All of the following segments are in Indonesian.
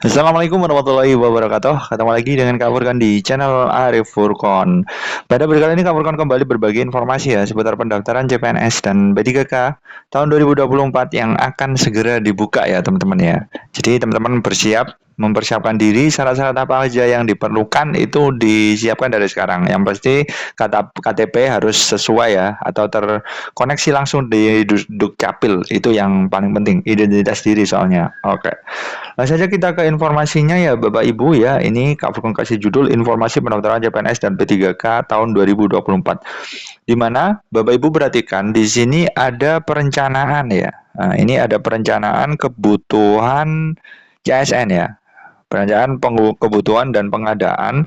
Assalamualaikum warahmatullahi wabarakatuh. Ketemu lagi dengan Kak Furkan di channel Arif Furkon. Pada berkali ini Kak Furkon kembali berbagi informasi ya seputar pendaftaran CPNS dan B3K tahun 2024 yang akan segera dibuka ya teman-teman ya. Jadi teman-teman mempersiapkan diri, syarat-syarat apa aja yang diperlukan itu disiapkan dari sekarang. Yang pasti KTP harus sesuai ya atau terkoneksi langsung di Dukcapil. Itu yang paling penting, identitas diri soalnya. Oke. Langsung saja kita ke informasinya ya Bapak Ibu ya. Ini Kak Furkon kasih judul informasi pendaftaran CPNS dan P3K tahun 2024. Di mana Bapak Ibu perhatikan di sini ada perencanaan ya. Nah, ini ada perencanaan kebutuhan CSN ya. Perencanaan kebutuhan dan pengadaan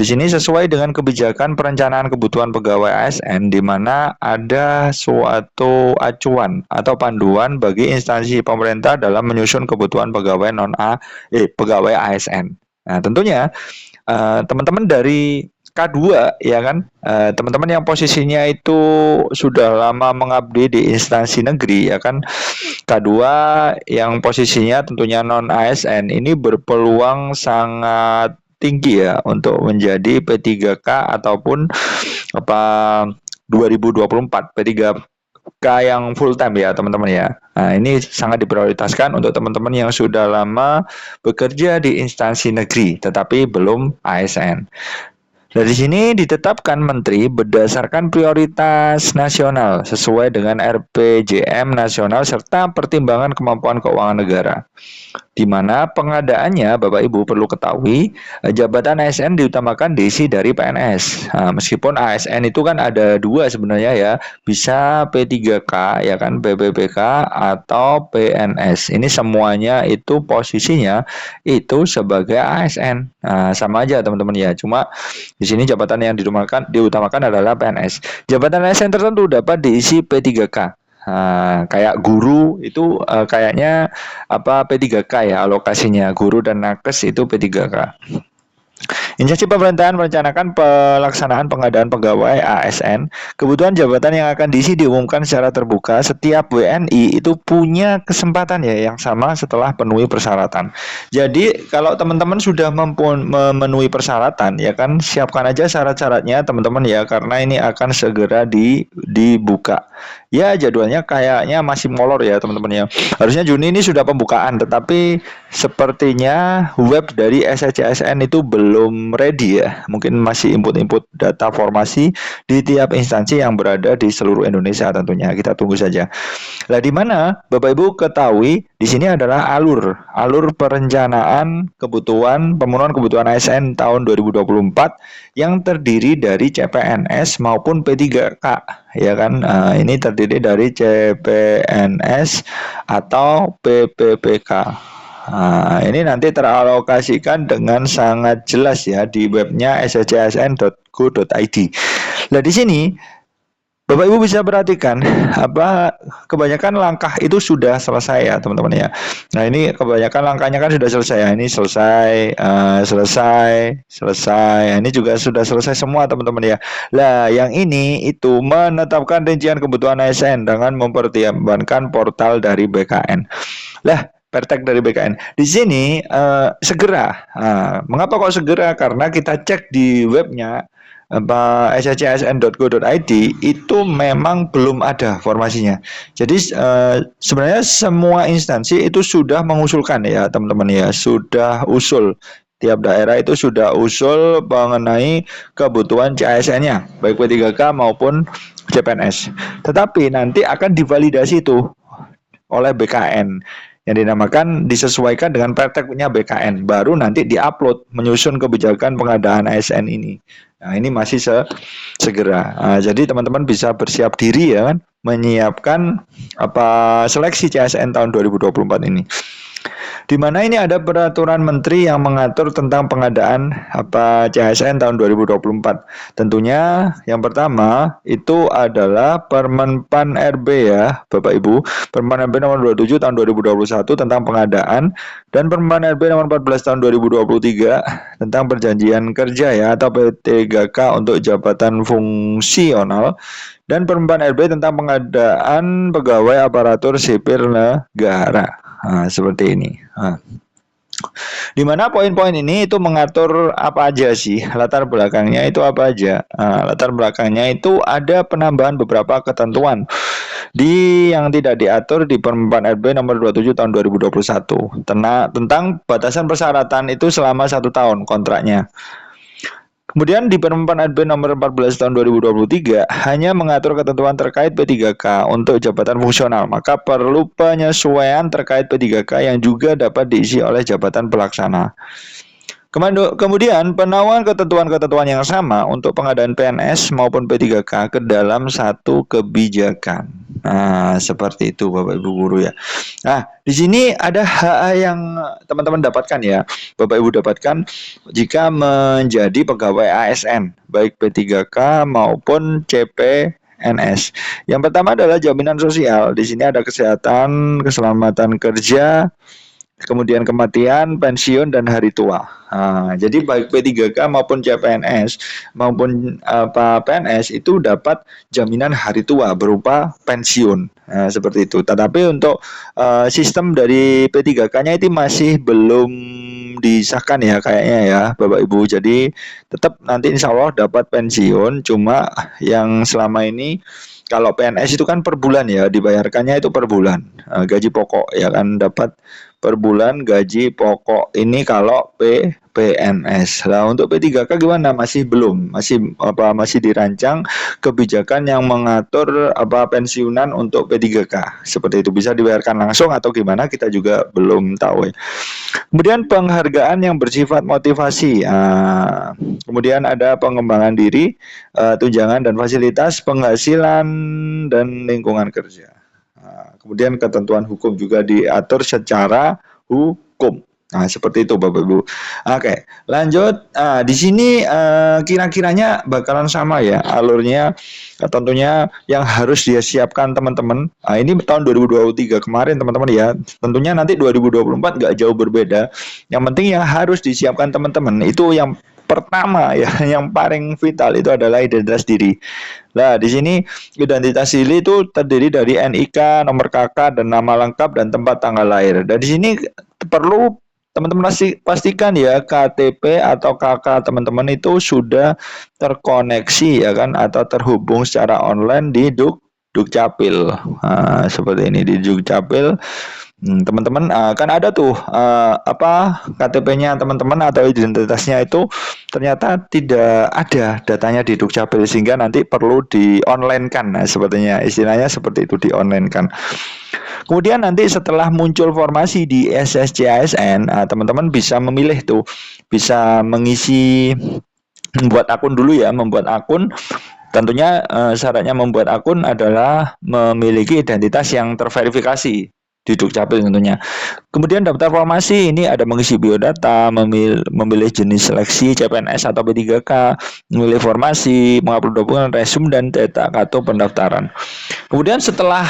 di sini sesuai dengan kebijakan perencanaan kebutuhan pegawai ASN di mana ada suatu acuan atau panduan bagi instansi pemerintah dalam menyusun kebutuhan pegawai pegawai ASN. Nah, tentunya teman-teman dari K2 ya kan, teman-teman yang posisinya itu sudah lama mengabdi di instansi negeri ya kan, K2 yang posisinya tentunya non ASN ini berpeluang sangat tinggi ya untuk menjadi P3K ataupun apa 2024 P3K yang full time ya teman-teman ya. Nah, ini sangat diprioritaskan untuk teman-teman yang sudah lama bekerja di instansi negeri tetapi belum ASN. Dari sini ditetapkan menteri berdasarkan prioritas nasional sesuai dengan RPJM nasional serta pertimbangan kemampuan keuangan negara. Di mana pengadaannya Bapak Ibu perlu ketahui jabatan ASN diutamakan diisi dari PNS. Nah, meskipun ASN itu kan ada dua sebenarnya ya, bisa P3K ya kan, PPPK atau PNS. Ini semuanya itu posisinya itu sebagai ASN. Nah, sama aja teman-teman ya. Cuma di sini jabatan yang diutamakan adalah PNS. Jabatan ASN tertentu dapat diisi P3K. Nah, kayak guru itu kayaknya P3K ya alokasinya, guru dan nakes itu P3K. Instansi pemerintahan merencanakan pelaksanaan pengadaan pegawai ASN. Kebutuhan jabatan yang akan diisi diumumkan secara terbuka. Setiap WNI itu punya kesempatan ya yang sama setelah penuhi persyaratan. Jadi kalau teman-teman sudah memenuhi persyaratan ya kan, siapkan aja syarat-syaratnya teman-teman ya karena ini akan segera dibuka. Ya jadwalnya kayaknya masih molor ya teman-teman ya. Harusnya Juni ini sudah pembukaan tetapi sepertinya web dari SHCSN itu belum ready ya. Mungkin masih input-input data formasi di tiap instansi yang berada di seluruh Indonesia tentunya. Kita tunggu saja. Nah, di mana Bapak Ibu ketahui di sini adalah alur perencanaan pemenuhan kebutuhan ASN tahun 2024 yang terdiri dari CPNS maupun P3K ya kan. Ini terdiri dari CPNS atau PPPK. Nah, ini nanti teralokasikan dengan sangat jelas ya di webnya sjsn.go.id. Nah, di sini Bapak Ibu bisa perhatikan kebanyakan langkah itu sudah selesai ya teman-teman ya. Nah, ini kebanyakan langkahnya kan sudah selesai ya. Ini selesai. Ini juga sudah selesai semua teman-teman ya. Lah, yang ini itu menetapkan rincian kebutuhan ASN dengan mempertimbangkan portal dari BKN. Lah, Pertek dari BKN. Di sini segera. Mengapa kok segera? Karena kita cek di webnya sjsn.go.id itu memang belum ada formasinya. Jadi sebenarnya semua instansi itu sudah mengusulkan ya teman-teman ya, sudah usul. Tiap daerah itu sudah usul mengenai kebutuhan CASN-nya, baik P3K maupun CPNS. Tetapi nanti akan divalidasi itu oleh BKN yang dinamakan disesuaikan dengan perteknya BKN, baru nanti diupload menyusun kebijakan pengadaan ASN ini. Nah, ini masih segera. Jadi teman-teman bisa bersiap diri ya kan, menyiapkan seleksi CSN tahun 2024 ini. Di mana ini ada peraturan menteri yang mengatur tentang pengadaan CSN tahun 2024. Tentunya yang pertama itu adalah Permenpan RB ya, Bapak Ibu. Permen RB nomor 27 tahun 2021 tentang pengadaan dan Permen RB nomor 14 tahun 2023 tentang perjanjian kerja ya atau P3K untuk jabatan fungsional dan Permen RB tentang pengadaan pegawai aparatur sipil negara. Seperti ini. Di mana poin-poin ini itu mengatur apa aja sih? Latar belakangnya itu apa aja? Latar belakangnya itu ada penambahan beberapa ketentuan yang tidak diatur di Permen RB nomor 27 tahun 2021 tentang batasan persyaratan itu selama 1 tahun kontraknya. Kemudian di Permen RB nomor 14 tahun 2023 hanya mengatur ketentuan terkait P3K untuk jabatan fungsional, maka perlu penyesuaian terkait P3K yang juga dapat diisi oleh jabatan pelaksana. Kemudian penawaran ketentuan-ketentuan yang sama untuk pengadaan PNS maupun P3K ke dalam satu kebijakan. Nah, seperti itu Bapak Ibu guru ya. Nah, di sini ada HA yang teman-teman dapatkan ya. Bapak Ibu dapatkan jika menjadi pegawai ASN, baik P3K maupun CPNS. Yang pertama adalah jaminan sosial. Di sini ada kesehatan, keselamatan kerja, kemudian kematian, pensiun, dan hari tua. Nah, jadi baik P3K maupun CPNS maupun PNS itu dapat jaminan hari tua berupa pensiun. Nah, seperti itu. Tetapi untuk sistem dari P3K-nya itu masih belum disahkan ya kayaknya ya Bapak Ibu. Jadi tetap nanti insya Allah dapat pensiun. Cuma yang selama ini kalau PNS itu kan per bulan ya, dibayarkannya itu per bulan. Gaji pokok ya kan dapat per bulan gaji pokok ini kalau PNS. Nah, untuk P3K gimana? Masih belum, masih dirancang kebijakan yang mengatur pensiunan untuk P3K. Seperti itu bisa dibayarkan langsung atau gimana kita juga belum tahu ya. Kemudian penghargaan yang bersifat motivasi. Kemudian ada pengembangan diri, tunjangan dan fasilitas, penghasilan dan lingkungan kerja. Kemudian ketentuan hukum juga diatur secara hukum. Nah, seperti itu Bapak Ibu. Oke, lanjut. Di sini kira-kiranya bakalan sama ya alurnya. Tentunya yang harus dia siapkan teman-teman. Ini tahun 2023 kemarin teman-teman ya. Tentunya nanti 2024 nggak jauh berbeda. Yang penting yang harus disiapkan teman-teman itu yang pertama ya, yang paling vital itu adalah identitas diri. Nah, di sini identitas diri itu terdiri dari NIK, nomor KK, dan nama lengkap dan tempat tanggal lahir. Dan di sini perlu teman-teman pastikan ya KTP atau KK teman-teman itu sudah terkoneksi ya kan atau terhubung secara online di Dukcapil. Seperti ini di Dukcapil. Teman-teman kan ada tuh KTP-nya teman-teman atau identitasnya itu ternyata tidak ada datanya di Dukcapil sehingga nanti perlu di-online-kan. Nah, sepertinya istilahnya seperti itu di-online-kan. Kemudian nanti setelah muncul formasi di SSC ASN, teman-teman bisa memilih tuh, bisa mengisi membuat akun dulu ya, membuat akun. Tentunya syaratnya membuat akun adalah memiliki identitas yang terverifikasi di Dukcapil tentunya. Kemudian daftar formasi ini ada mengisi biodata, memilih jenis seleksi CPNS atau P3K, memilih formasi, mengupload dokumen, resume dan cetak kartu pendaftaran. Kemudian setelah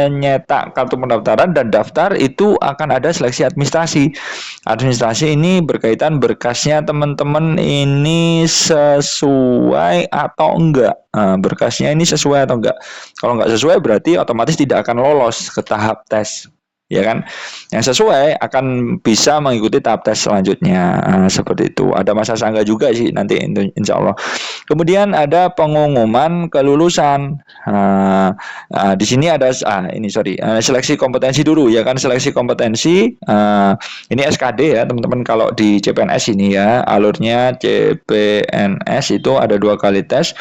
nyetak kartu pendaftaran dan daftar itu akan ada seleksi administrasi. Administrasi ini berkaitan berkasnya teman-teman ini sesuai atau enggak. Berkasnya ini sesuai atau enggak. Kalau enggak sesuai berarti otomatis tidak akan lolos ke tahap tes. Ya kan, yang sesuai akan bisa mengikuti tahap tes selanjutnya. Seperti itu. Ada masa sangga juga sih nanti insya Allah. Kemudian ada pengumuman kelulusan. Di sini ada seleksi kompetensi dulu ya kan, seleksi kompetensi. Ini SKD ya teman-teman, kalau di CPNS ini ya alurnya CPNS itu ada 2 kali tes.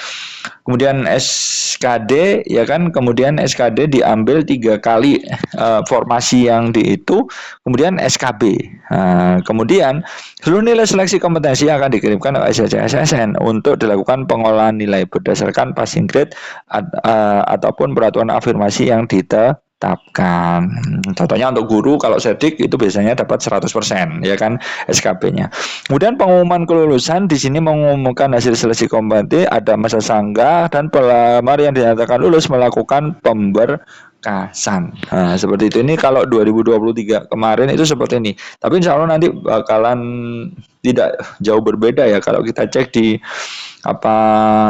Kemudian SKD ya kan, kemudian SKD diambil 3 kali formasi yang itu, kemudian SKB. Kemudian seluruh nilai seleksi kompetensi yang akan dikirimkan oleh SSC ASN untuk dilakukan pengolahan nilai berdasarkan passing grade ataupun peraturan afirmasi yang ditetapkan. Contohnya untuk guru kalau sedik itu biasanya dapat 100% ya kan SKB-nya. Kemudian pengumuman kelulusan di sini mengumumkan hasil seleksi kompetensi, ada masa sangga dan pelamar yang dinyatakan lulus melakukan pemberkasan. Seperti itu. Ini kalau 2023 kemarin itu seperti ini. Tapi insya Allah nanti bakalan tidak jauh berbeda ya kalau kita cek di apa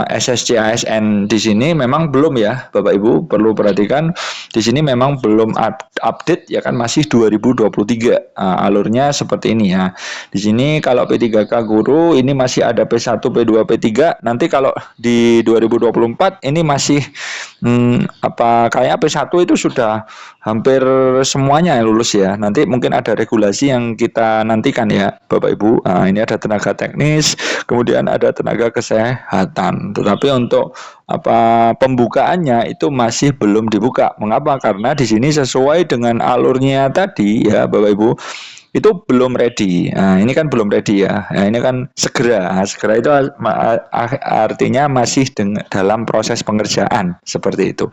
SSC ASN di sini memang belum ya, Bapak Ibu perlu perhatikan di sini memang belum update ya kan, masih 2023. Alurnya seperti ini ya. Di sini kalau P3K guru ini masih ada P1, P2, P3. Nanti kalau di 2024 ini masih kayak P1 itu sudah hampir semuanya lulus ya. Nanti mungkin ada regulasi yang kita nantikan ya, Bapak Ibu. Ini ada tenaga teknis, kemudian ada tenaga kesehatan. Tetapi untuk pembukaannya itu masih belum dibuka. Mengapa? Karena di sini sesuai dengan alurnya tadi ya, Bapak Ibu, itu belum ready. Ini kan belum ready ya. Ini kan segera. Segera itu artinya masih dalam proses pengerjaan seperti itu.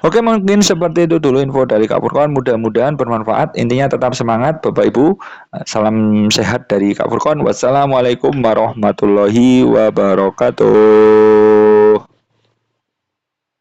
Oke, mungkin seperti itu dulu info dari Kak Furkon. Mudah-mudahan bermanfaat. Intinya tetap semangat, Bapak Ibu. Salam sehat dari Kak Furkon. Wassalamualaikum warahmatullahi wabarakatuh.